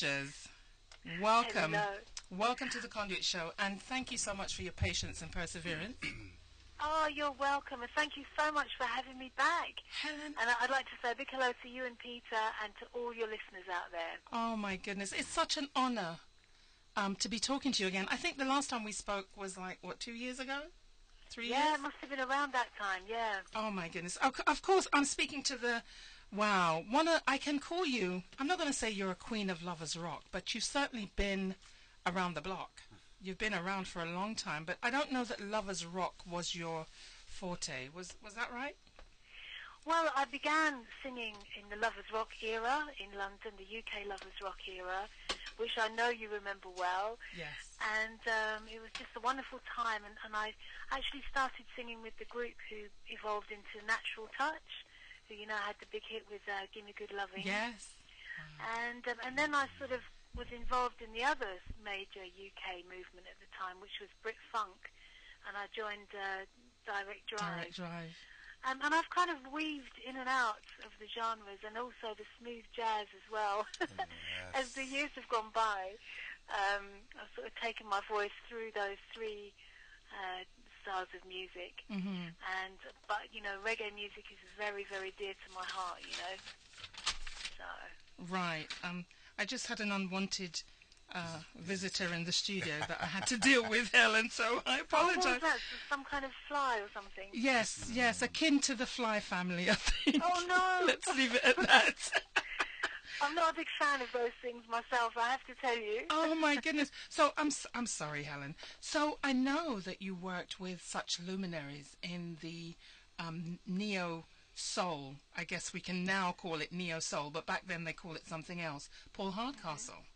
Rogers. Welcome. Hello. Welcome to the Conduit Show, and thank you so much for your patience and perseverance. Oh, you're welcome, and thank you so much for having me back. Helen, And I'd like to say a big hello to you and Peter and to all your listeners out there. oh my goodness, it's such an honor to be talking to you again. I think the last time we spoke was like, what, 2 years ago? 3 years? Yeah, it must have been around that time, yeah. Oh my goodness. Of course, I'm speaking to the, wow, I can call you, I'm not going to say you're a queen of Lovers Rock, but you've certainly been around the block. You've been around for a long time, but I don't know that Lovers Rock was your forte. Was that right? Well, I began singing in the Lovers Rock era in London, the UK Lovers Rock era, which I know you remember well. Yes. And it was just a wonderful time, and I actually started singing with the group who evolved into Natural Touch, who, had the big hit with Gimme Good Loving. Yes. And then I sort of was involved in the other major UK movement at the time, which was Brit Funk, and I joined Direct Drive. Direct Drive. And I've kind of weaved in and out of the genres, and also the smooth jazz as well. As the years have gone by, I've sort of taken my voice through those three styles of music. Mm-hmm. But reggae music is very, very dear to my heart. So. Right. I just had an unwanted visitor in the studio that I had to deal with, Helen, so I apologize. Oh, what was that? Some kind of fly or something? Yes, akin to the fly family, I think. Oh, no! Let's leave it at that. I'm not a big fan of those things myself, I have to tell you. Oh, my goodness. So, I'm sorry, Helen. So, I know that you worked with such luminaries in the neo-soul. I guess we can now call it neo-soul, but back then they call it something else. Paul Hardcastle.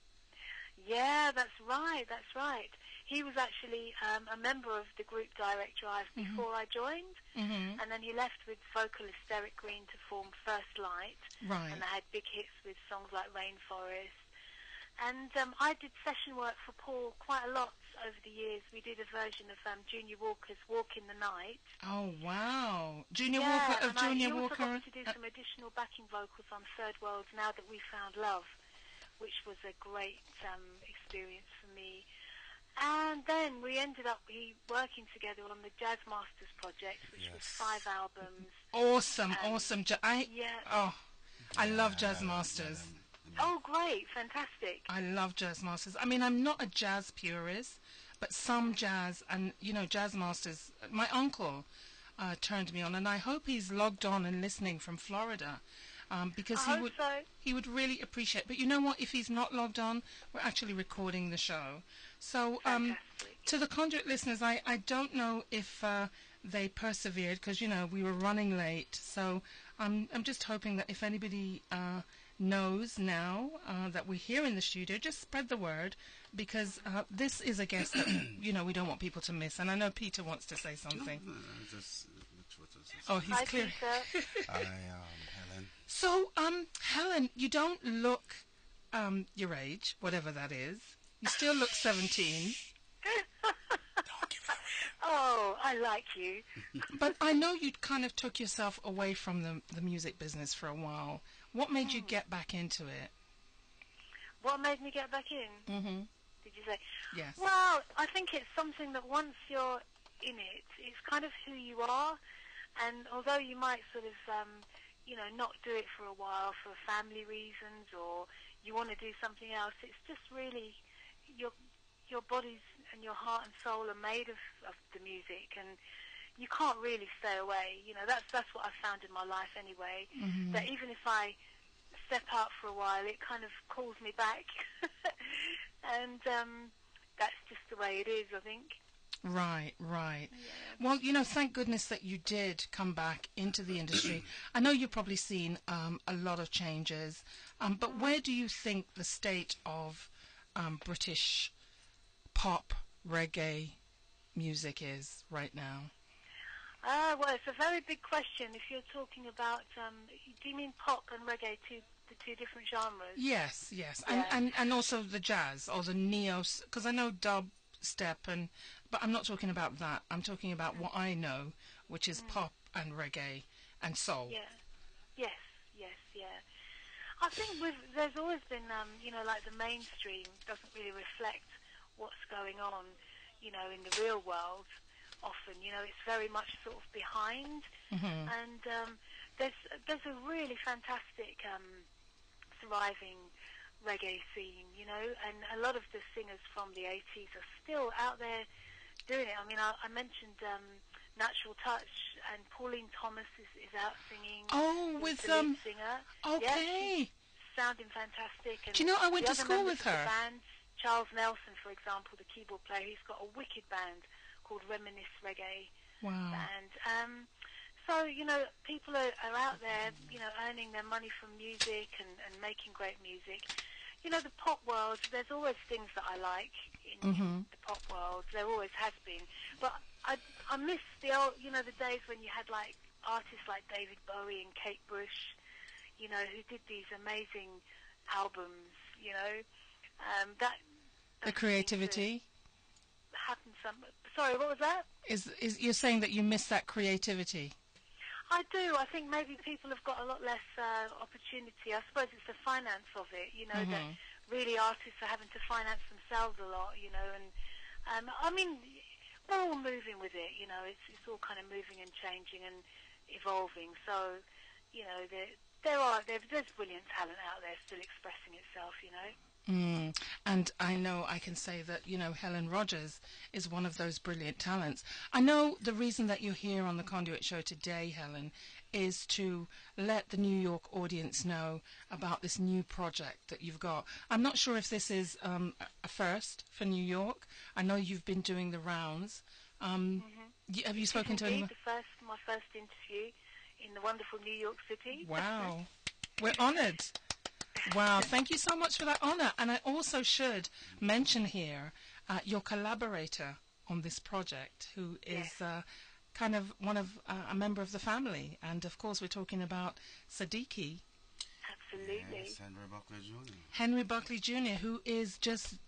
Yeah, that's right. He was actually a member of the group Direct Drive before I joined, and then he left with vocalist Derek Green to form First Light, Right. and they had big hits with songs like Rainforest. And I did session work for Paul quite a lot over the years. We did a version of Junior Walker's Walk in the Night. Oh, wow. Junior Yeah, Walker of and Junior he also Walker. got me to do some additional backing vocals on Third World's Now That We Found Love, which was a great experience for me. And then we ended up working together on the Jazz Masters project, which was 5 albums. Awesome. Yeah. I love Jazz Masters. Oh, great, fantastic. I love Jazz Masters. I mean, I'm not a jazz purist, but some jazz and Jazz Masters. My uncle turned me on, and I hope he's logged on and listening from Florida. Because I hope so. he would really appreciate. But you know what? If he's not logged on, we're actually recording the show. So to the Conduit listeners, I don't know if they persevered because we were running late. So I'm just hoping that if anybody knows now that we're here in the studio, just spread the word, because this is a guest that we don't want people to miss. And I know Peter wants to say something. Oh, he's Hi, clear. Peter. Hi, Helen. So, Helen, you don't look your age, whatever that is. You still look 17. Don't give it away. Oh, I like you. But I know you kind of took yourself away from the music business for a while. What made you get back into it? What made me get back in? Mm-hmm. Did you say? Yes. Well, I think it's something that once you're in it, it's kind of who you are. And although you might sort of, not do it for a while for family reasons, or you want to do something else, it's just really your bodies and your heart and soul are made of the music, and you can't really stay away. That's what I've found in my life anyway. Mm-hmm. That even if I step out for a while, it kind of calls me back, and that's just the way it is, I think. Right. Yeah. Well, thank goodness that you did come back into the industry. I know you've probably seen a lot of changes, but where do you think the state of British pop reggae music is right now? Well, it's a very big question. If you're talking about, do you mean pop and reggae, the two different genres? Yes, Yeah. and also the jazz or the neo, because I know dub step, but I'm not talking about that. I'm talking about what I know, which is pop and reggae and soul. Yeah. Yes, yeah. I think there's always been, like the mainstream doesn't really reflect what's going on, in the real world. Often, it's very much sort of behind, and there's a really fantastic thriving reggae scene, and a lot of the singers from the 80s are still out there doing it. I mean, I mentioned Natural Touch, and Pauline Thomas is out singing. Oh, with the lead singer. Okay. Yeah, she's sounding fantastic. And do you know I went to school with her? The band, Charles Nelson, for example, the keyboard player, he's got a wicked band called Reminisce Reggae band. So, people are out there, earning their money from music and making great music. The pop world, there's always things that I like in the pop world. There always has been. But I miss the old, the days when you had, like, artists like David Bowie and Kate Bush, who did these amazing albums, the creativity happened Sorry, what was that? Is you're saying that you miss that creativity? I do. I think maybe people have got a lot less opportunity. I suppose it's the finance of it, that really artists are having to finance themselves a lot, and I mean, we're all moving with it, it's all kind of moving and changing and evolving. So, there's brilliant talent out there still expressing itself, And I know I can say that, Helen Rogers is one of those brilliant talents. I know the reason that you're here on the Conduit show today, Helen, is to let the New York audience know about this new project that you've got. I'm not sure if this is a first for New York. I know you've been doing the rounds. Have you spoken to anyone? My first interview in the wonderful New York City. Wow. We're honoured. Wow, thank you so much for that honour. And I also should mention here your collaborator on this project, who is kind of a member of the family. And, of course, we're talking about Sadiki. Absolutely. Yes, Henry Buckley Jr. Henry Buckley Jr., who is just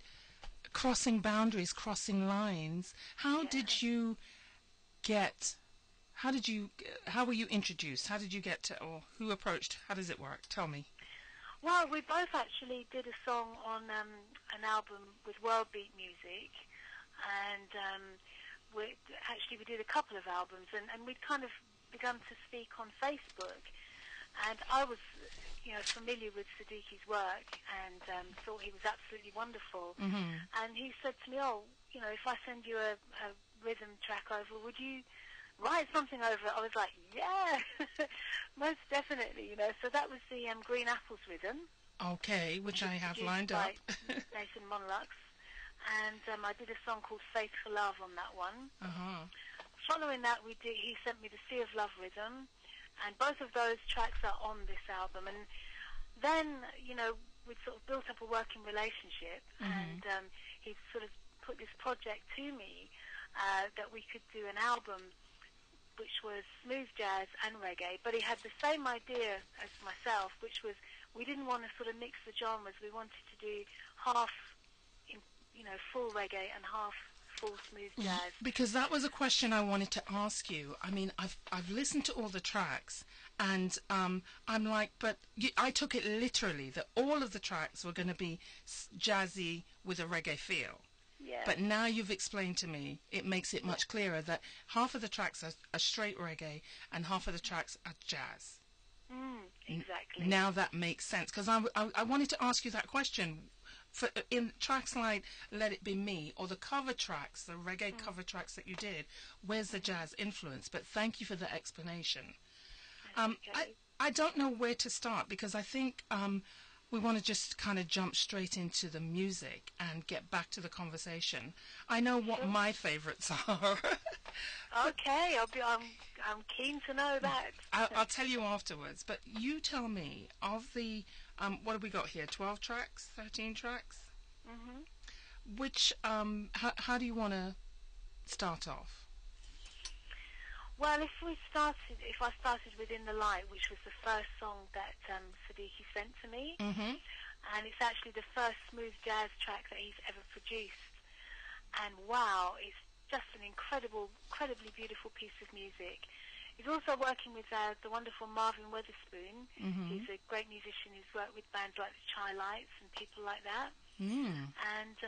crossing boundaries, crossing lines. How were you introduced? How did you get to, or who approached? How does it work? Tell me. Well, we both actually did a song on an album with World Beat Music, and we did a couple of albums, and we'd kind of begun to speak on Facebook, and I was, familiar with Sadiki's work, and thought he was absolutely wonderful, and he said to me, if I send you a rhythm track over, would you write something over it? I was like, yeah, most definitely, So that was the Green Apples rhythm. Okay, which I have lined up. Nathan Monlux. And I did a song called Faith for Love on that one. Following that, he sent me the Sea of Love rhythm, and both of those tracks are on this album. And then, we'd sort of built up a working relationship, and he sort of put this project to me that we could do an album which was smooth jazz and reggae, but he had the same idea as myself, which was we didn't want to sort of mix the genres. We wanted to do half, full reggae and half full smooth jazz. Because that was a question I wanted to ask you. I mean, I've listened to all the tracks, and I'm like, but I took it literally that all of the tracks were going to be jazzy with a reggae feel. Yeah. But now you've explained to me, it makes it much clearer that half of the tracks are straight reggae and half of the tracks are jazz. Exactly. Now that makes sense, because I wanted to ask you that question. In tracks like Let It Be Me, or the cover tracks, the reggae cover tracks that you did, where's the jazz influence? But thank you for the explanation. Okay. I don't know where to start, because I think we want to just kind of jump straight into the music and get back to the conversation. I know what my favourites are. Okay, I'm keen to know that. I'll tell you afterwards. But you tell me, of the, what have we got here, 12 tracks, 13 tracks? Which, how do you want to start off? Well, if I started with In the Light, which was the first song that Sadiki sent to me, and it's actually the first smooth jazz track that he's ever produced, and wow, it's just an incredibly beautiful piece of music. He's also working with the wonderful Marvin Weatherspoon. Mm-hmm. He's a great musician who's worked with bands like the Chai Lights and people like that. Mm. And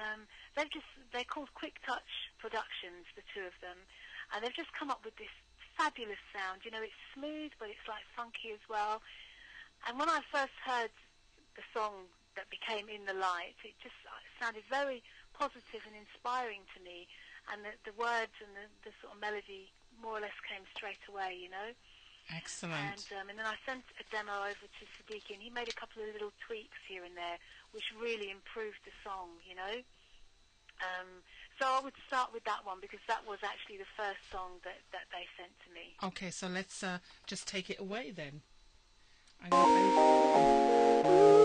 they're called Quick Touch Productions, the two of them. And they've just come up with this fabulous sound. You know, it's smooth, but it's like funky as well. And when I first heard the song that became In the Light, it just sounded very positive and inspiring to me. And the words and the sort of melody more or less came straight away, you know. Excellent. And then I sent a demo over to Sadiki, and he made a couple of little tweaks here and there, which really improved the song, you know. So I would start with that one, because that was actually the first song that they sent to me. Okay, so let's just take it away then. I'm gonna play.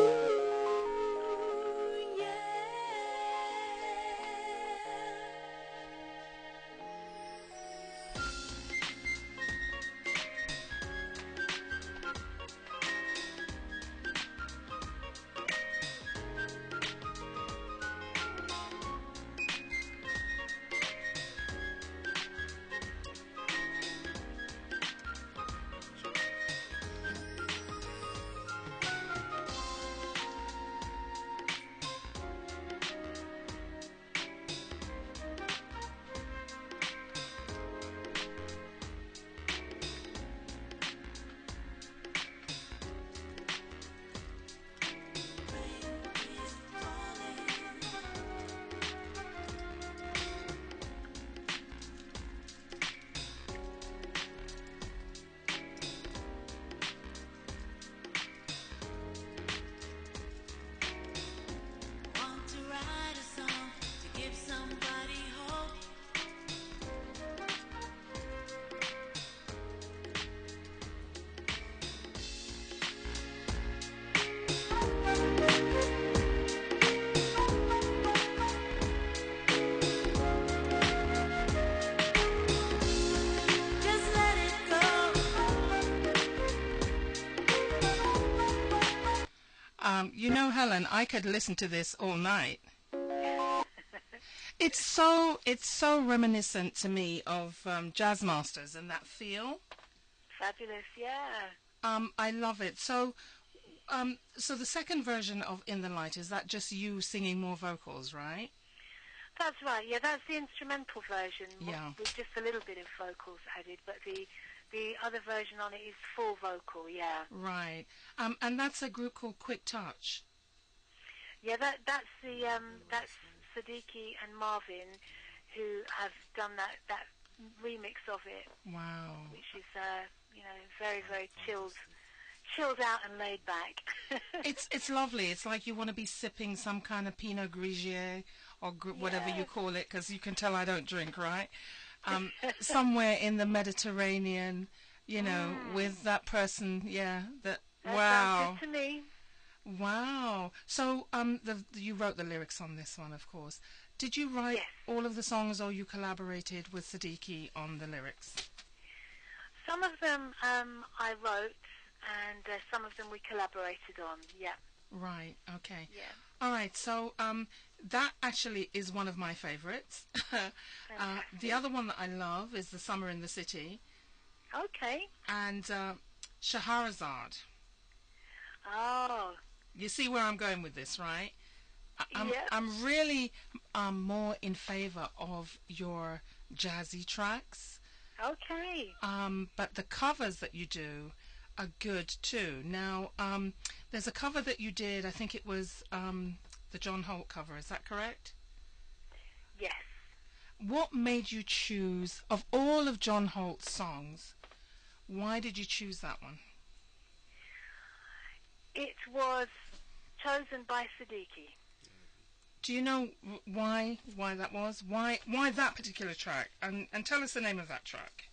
You know, Helen, I could listen to this all night. It's so reminiscent to me of Jazz Masters and that feel. Fabulous, yeah. I love it. So the second version of In the Light, is that just you singing more vocals, right? That's right, yeah, that's the instrumental version, Yeah. with just a little bit of vocals added, but the other version on it is full vocal, yeah. Right. And that's a group called Quick Touch. Yeah, that's Sadiki and Marvin who have done that remix of it. Wow. Which is, very, very chilled out and laid back. It's lovely. It's like you want to be sipping some kind of Pinot Grigio or whatever you call it, because you can tell I don't drink, right? Somewhere in the Mediterranean, you know, with that person, that wow. Sounds good to me. Wow. So, you wrote the lyrics on this one, of course. Did you write all of the songs, or you collaborated with Sadiki on the lyrics? Some of them I wrote, and some of them we collaborated on, yeah. Right, okay. Yeah. All right, so that actually is one of my favorites. The other one that I love is The Summer in the City. Okay. And Shahrazad. Oh. You see where I'm going with this, right? Yeah. I'm really more in favor of your jazzy tracks. Okay. But the covers that you do are good too. Now, there's a cover that you did, I think it was the John Holt cover, is that correct? Yes. What made you choose, of all of John Holt's songs, why did you choose that one? It was chosen by Sadiki. Do you know why that was? Why that particular track? And tell us the name of that track.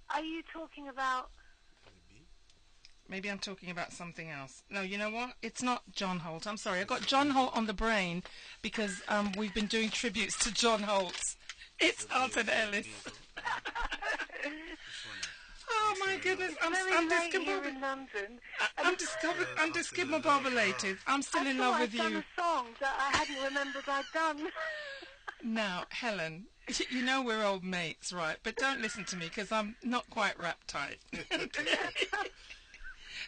Are you talking about... Maybe I'm talking about something else. No, you know what? It's not John Holt. I'm sorry. I got John Holt on the brain because we've been doing tributes to John Holt. It's Alton Ellis. Oh my goodness! I'm discombobulated. I'm still in love with you. I've done a song that I hadn't remembered I'd done. Now, Helen, You know we're old mates, right? But don't listen to me because I'm not quite rap tight.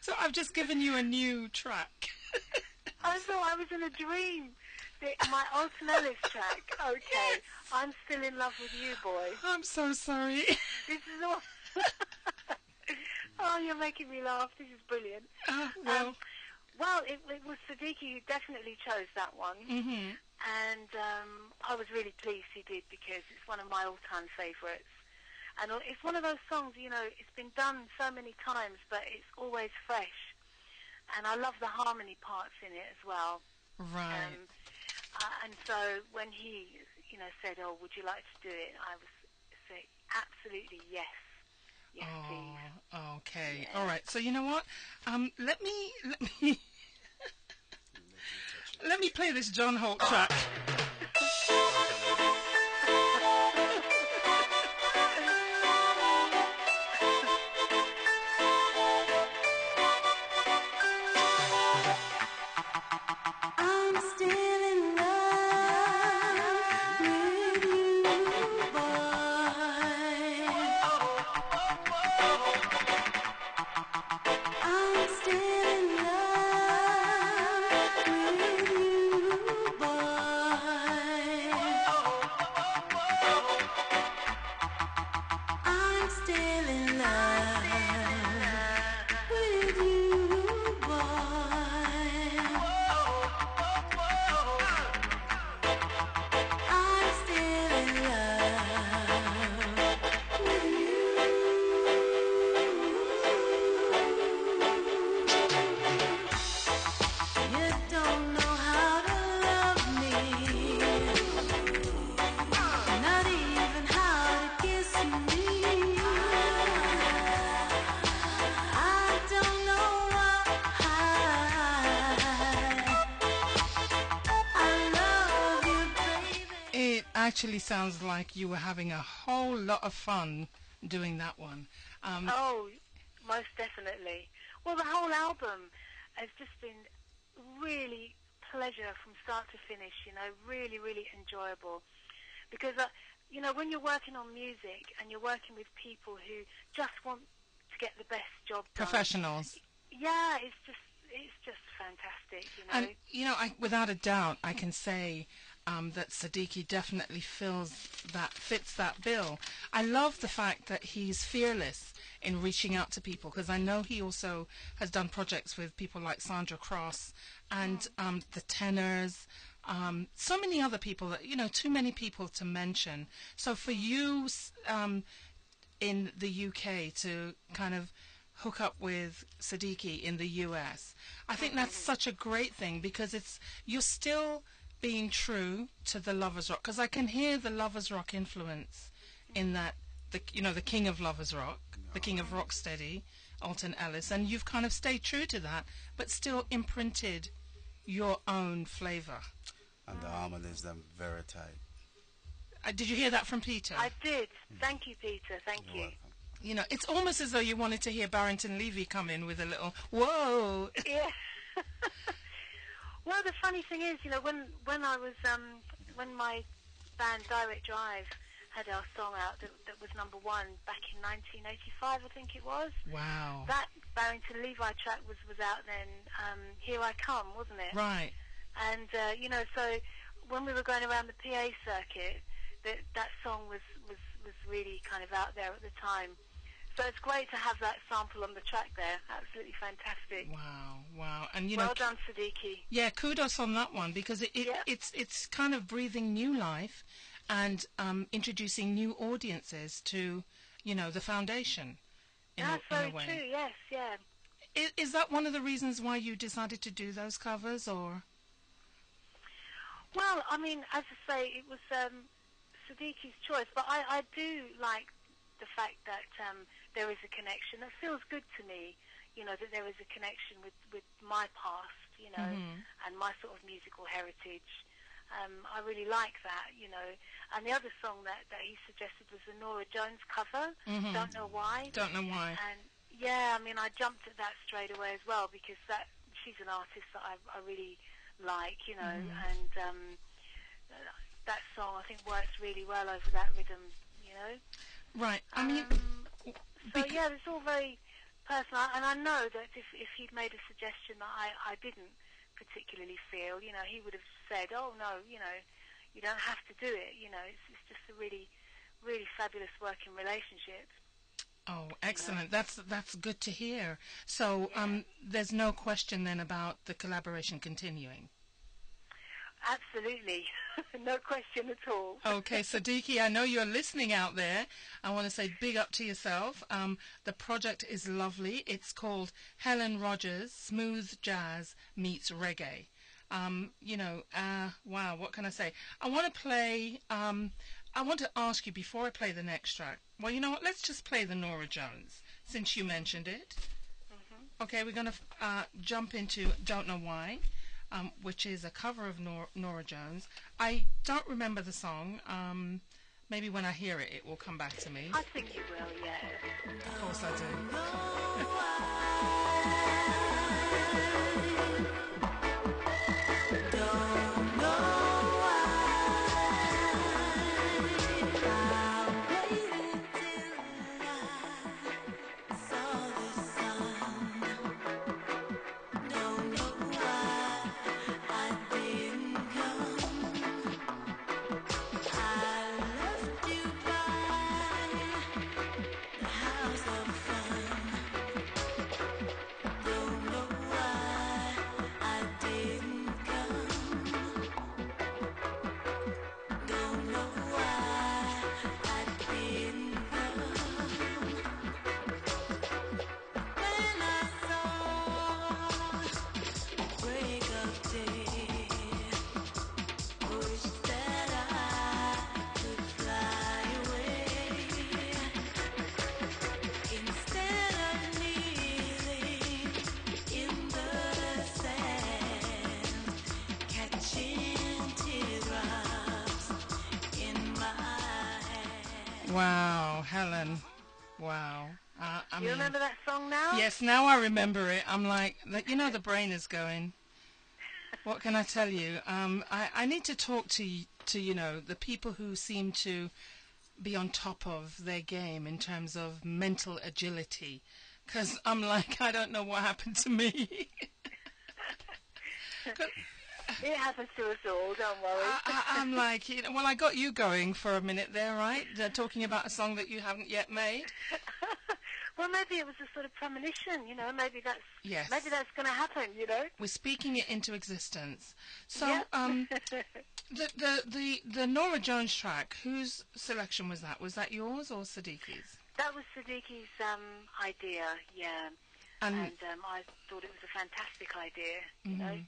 So I've just given you a new track. I thought I was in a dream. My Alton Ellis track. Okay. Yes. I'm still in love with you, boy. I'm so sorry. This is all... Oh, you're making me laugh. This is brilliant. Well, it was Sadiki who definitely chose that one. mm-hmm. And I was really pleased he did because it's one of my all-time favourites. And it's one of those songs, you know, it's been done so many times, but it's always fresh. And I love the harmony parts in it as well. Right. And so when he, you know, said, "Oh, would you like to do it?" I was saying, "Absolutely, yes, yes, please." Okay. Yeah. All right. So you know what? Let me let me play this John Holt track. I'm still in love with you, boy. I'm still in love with you, boy. I'm still in love with you, boy. I'm still in love with you. You don't know how to love me, not even how to kiss me. I don't know why I love you, baby. It actually sounds like you were having a whole lot of fun doing that one. Oh, most definitely. Well, the whole album has just been really pleasure from start to finish, you know, really, really enjoyable. Because, you know, when you're working on music and you're working with people who just want to get the best job done. Professionals. Yeah, it's just fantastic, you know. And, you know, without a doubt, I can say that Sadiki definitely fits that bill. I love the fact that he's fearless in reaching out to people, because I know he also has done projects with people like Sandra Cross and the Tenors, so many other people that, you know, too many people to mention. So for you in the UK to kind of hook up with Sadiki in the US, I think that's such a great thing, because you're still being true to the Lovers Rock, because I can hear the Lovers Rock influence in that, the king of Lovers Rock, the king of Rocksteady, Alton Ellis, and you've kind of stayed true to that, but still imprinted your own flavour. And the harmonies, them very tight. Did you hear that from Peter? I did. Thank you, Peter. Thank You're you. welcome. You know, it's almost as though you wanted to hear Barrington Levy come in with a little, whoa! Yeah. Well, the funny thing is, you know, when I was when my band Direct Drive had our song out that was number one back in 1985, I think it was. Wow. That Barrington Levy track was out then. Here I Come, wasn't it? Right. And you know, so when we were going around the PA circuit, that song was really kind of out there at the time. So it's great to have that sample on the track there. Absolutely fantastic. Wow. And you know, well done, Sadiki. yeah, kudos on that one, because it's kind of breathing new life and introducing new audiences to, you know, the foundation in That's a very way. true. Yes, yeah. Is that one of the reasons why you decided to do those covers, or? Well, I mean, as I say, it was Sadiki's choice, but I do like the fact that there is a connection. It feels good to me, you know, that there is a connection with my past, you know, and my sort of musical heritage. I really like that, you know. And the other song that he suggested was the Norah Jones cover. Don't know why. Don't know why. And yeah, I mean, I jumped at that straight away as well, because she's an artist that I really like, you know, and that song I think works really well over that rhythm, you know. Right. I mean, So yeah, it's all very personal, and I know that if he'd made a suggestion that I didn't particularly feel, you know, he would have said, "Oh no, you know, you don't have to do it." You know, it's just a really, really fabulous working relationship. oh, excellent. That's good to hear. So, there's no question then about the collaboration continuing. Absolutely, no question at all. Okay, Sadiki, I know you're listening out there. I want to say big up to yourself. The project is lovely. It's called Helen Rogers, Smooth Jazz Meets Reggae. Wow, what can I say? I want to ask you before I play the next track. Well, you know what? Let's just play the Norah Jones, since you mentioned it. Mm-hmm. Okay, we're going to jump into Don't Know Why, which is a cover of Norah Jones. I don't remember the song. Maybe when I hear it, it will come back to me. I think you will, yeah. Of course I do. Don't know why I waited till I saw the sun. Don't know why I didn't come. I left you by the house of fun. Don't know why I didn't come. Don't know why I didn't come. When I saw break of day, wish that I could fly away instead of kneeling in the sand, catching teardrops in my hand. Wow, Helen. Wow. I You mean, remember that song now? yes, now I remember it. I'm like, the brain is going. What can I tell you? I need to talk to the people who seem to be on top of their game in terms of mental agility, because I'm like, I don't know what happened to me. It happens to us all, don't worry. I'm like, well, I got you going for a minute there, right? Talking about a song that you haven't yet made. Well, maybe it was a sort of premonition, you know. Maybe that's Yes. Maybe that's going to happen, you know. We're speaking it into existence. So, Yep. the Norah Jones track, whose selection was that? Was that yours or Sadiki's? That was Sadiki's idea, yeah. And I thought it was a fantastic idea, you know, mhm.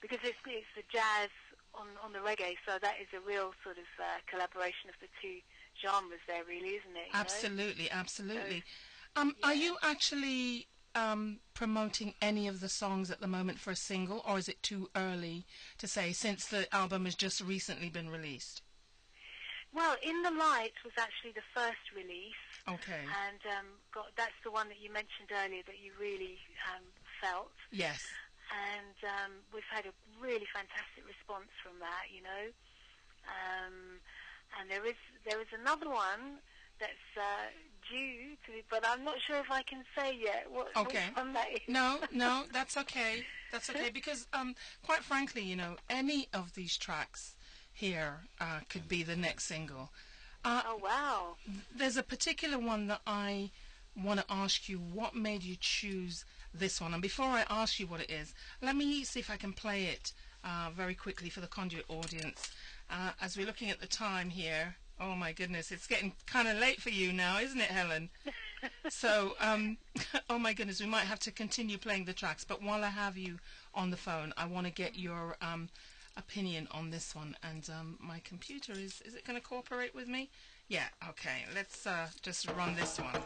because it's the jazz on the reggae, so that is a real sort of collaboration of the two genres there, really, isn't it? You know? Absolutely, absolutely. Yeah. Are you actually promoting any of the songs at the moment for a single, or is it too early to say since the album has just recently been released? Well, In the Light was actually the first release. Okay. And that's the one that you mentioned earlier that you really felt. Yes. And we've had a really fantastic response from that, you know. And there is another one that's due to, but I'm not sure if I can say yet what which one that is. No, that's okay. That's okay because, quite frankly, any of these tracks here could be the next single. Oh wow! There's a particular one that I want to ask you. What made you choose this one? And before I ask you what it is, let me see if I can play it very quickly for the Conduit audience. As we're looking at the time here, oh my goodness, it's getting kind of late for you now, isn't it, Helen? So, oh my goodness, we might have to continue playing the tracks. But while I have you on the phone, I want to get your opinion on this one. And my computer is it going to cooperate with me? Yeah, okay. Let's just run this one.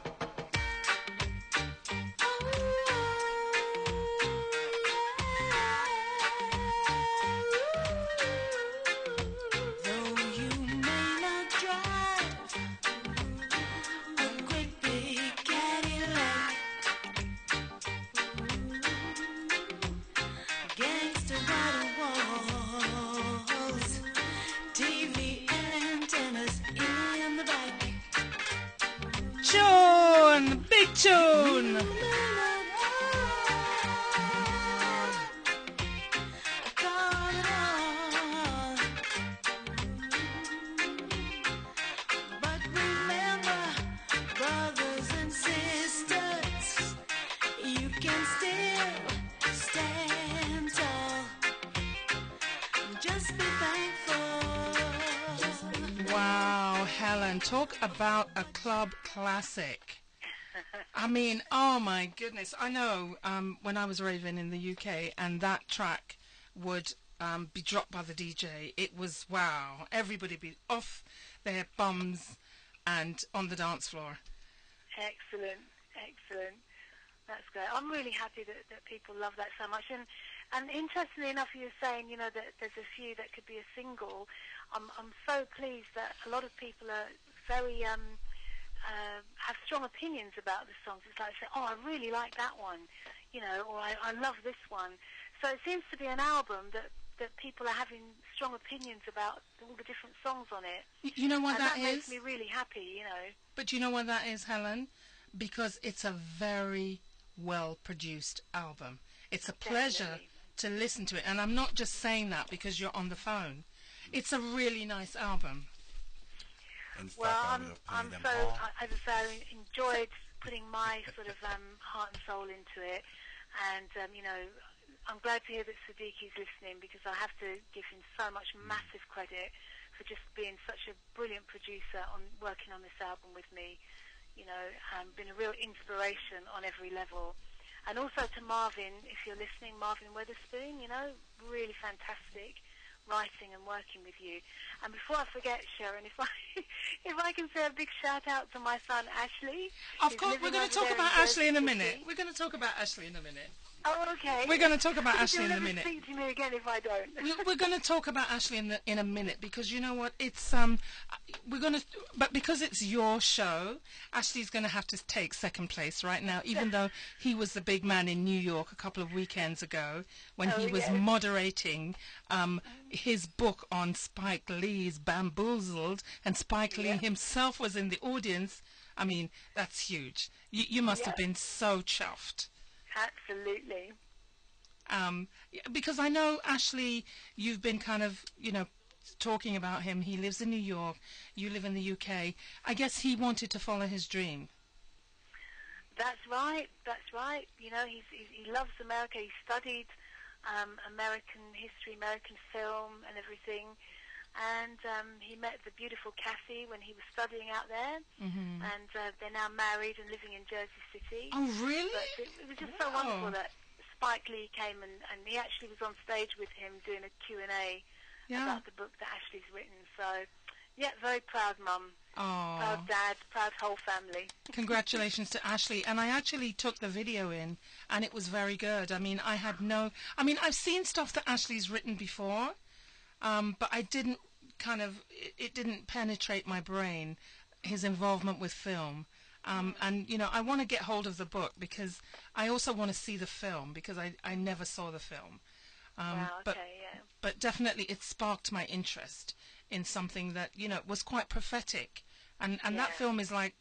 Gangsta by the walls, TV tune. But remember, brothers and sisters, you can still stand tall. Just be thankful. Wow, Helen, talk about a club classic. I mean, oh my goodness. I know when I was raving in the UK and that track would be dropped by the DJ, it was wow. Everybody be off their bums and on the dance floor. Excellent, excellent. That's great. I'm really happy that people love that so much. And interestingly enough, you were saying, that there's a few that could be a single. I'm so pleased that a lot of people are very have strong opinions about the songs. It's like, say, oh, I really like that one, or I love this one. So it seems to be an album that people are having strong opinions about all the different songs on it. You know what and that that is? makes me really happy, But you know what that is, Helen? Because it's a very well-produced album. It's a pleasure Definitely. to listen to it. And I'm not just saying that because you're on the phone. It's a really nice album. In fact, Well, I I'm would have played them so, all. as I say, I enjoyed putting my sort of heart and soul into it, and I'm glad to hear that Sadiki's listening, because I have to give him so much massive credit for just being such a brilliant producer on working on this album with me. Been a real inspiration on every level. And also to Marvin, if you're listening, Marvin Weatherspoon, really fantastic writing and working with you. And before I forget, Sharon, if I can say a big shout out to my son Ashley. Of He's course, living we're going to over talk there about in Ashley in a Jersey minute. City. We're going to talk about Ashley in a minute. Oh, okay. We're going to talk about Ashley in a You'll minute. never speak to me again if I don't. We're going to talk about Ashley in a minute, because you know what? It's but because it's your show, Ashley's going to have to take second place right now, even though he was the big man in New York a couple of weekends ago when he was yes. moderating his book on Spike Lee's Bamboozled, and Spike Lee himself was in the audience. I mean, that's huge. You must have been so chuffed. Absolutely. Because I know, Ashley, you've been kind of, talking about him. He lives in New York. You live in the UK. I guess he wanted to follow his dream. That's right. That's right. He loves America. He studied American history, American film, and everything. And he met the beautiful Cassie when he was studying out there. Mm-hmm. And they're now married and living in Jersey City. Oh, really? But it was just so wonderful that Spike Lee came and he actually was on stage with him doing a Q&A about the book that Ashley's written. So, yeah, very proud mum. Oh. Proud dad, proud whole family. Congratulations to Ashley. And I actually took the video in, and it was very good. I mean, I've seen stuff that Ashley's written before, but it didn't penetrate my brain, his involvement with film. And, I want to get hold of the book, because I also want to see the film, because I never saw the film. But definitely it sparked my interest in something that, was quite prophetic. And that film is like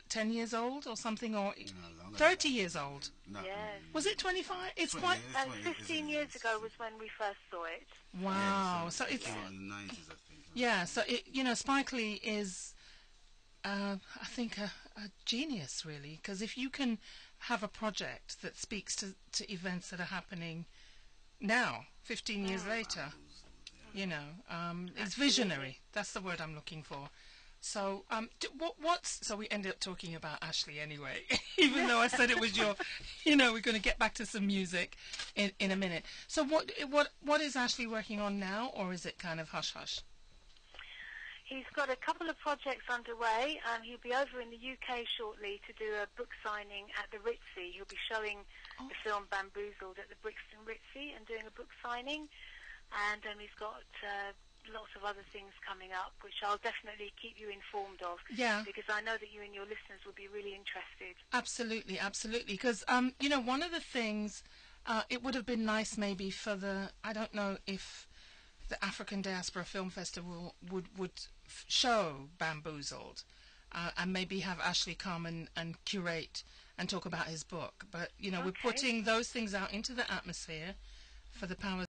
10 years old or something, or 30 years old. No, Yes. Was it 25? It's 20 quite... years. 15 years ago was when we first saw it. Wow. Yeah, So it's... came out in the 90s, I think. Yeah, so, Spike Lee is, I think, a genius, really, because if you can have a project that speaks to events that are happening now, 15 years later, it's visionary. That's the word I'm looking for. So, so we ended up talking about Ashley anyway, even though I said it was your, we're going to get back to some music in a minute. So what is Ashley working on now, or is it kind of hush-hush? He's got a couple of projects underway. He'll be over in the UK shortly to do a book signing at the Ritzy. He'll be showing the film Bamboozled at the Brixton Ritzy and doing a book signing. And he's got lots of other things coming up, which I'll definitely keep you informed of. Yeah. Because I know that you and your listeners will be really interested. Absolutely, absolutely. Because, one of the things, it would have been nice maybe for I don't know if the African Diaspora Film Festival would show Bamboozled, and maybe have Ashley come and curate and talk about his book. But, you know, we're Okay. putting those things out into the atmosphere for the powers